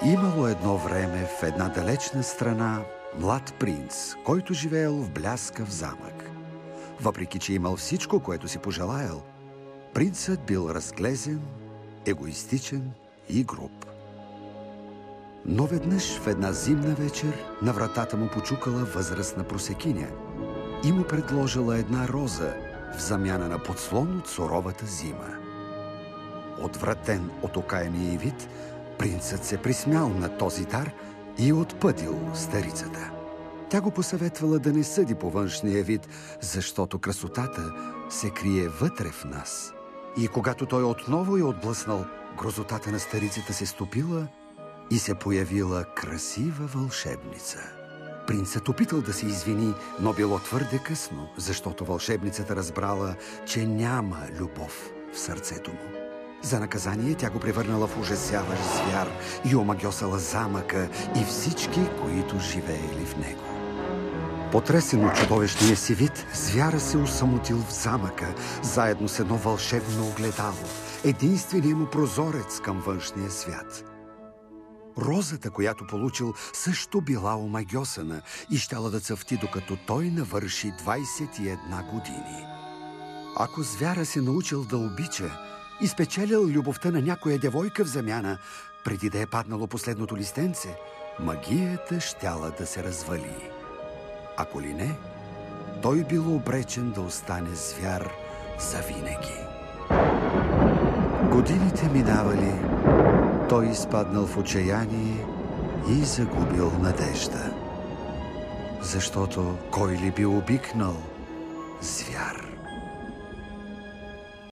Имало едно време в една далечна страна млад принц, който живеел в бляскав замък. Въпреки че имал всичко, което си пожелаял, принцът бил разглезен, егоистичен и груб. Но веднъж в една зимна вечер на вратата му почукала възрастна просекиня и му предложила една роза в замяна на подслон от суровата зима. Отвратен от окаяния й вид, принцът се присмял на този дар и отпъдил старицата. Тя го посъветвала да не съди по външния вид, защото красотата се крие вътре в нас. И когато той отново я отблъснал, грозотата на старицата се стопила и се появила красива вълшебница. Принцът опитал да се извини, но било твърде късно, защото вълшебницата разбрала, че няма любов в сърцето му. За наказание тя го превърнала в ужасяващ звяр и омагьосала замъка и всички, които живеели в него. Потресен от чудовищния си вид, звяра се усамотил в замъка, заедно с едно вълшебно огледало, единственият му прозорец към външния свят. Розата, която получил, също била омагьосана и щяла да цъфти, докато той навърши 21 години. Ако звяра се научил да обича и спечелил любовта на някоя девойка в замяна, преди да е паднало последното листенце, магията щяла да се развали. Ако ли не, той бил обречен да остане звяр завинаги. Годините минавали, той изпаднал в отчаяние и загубил надежда. Защото кой ли би обикнал звяр?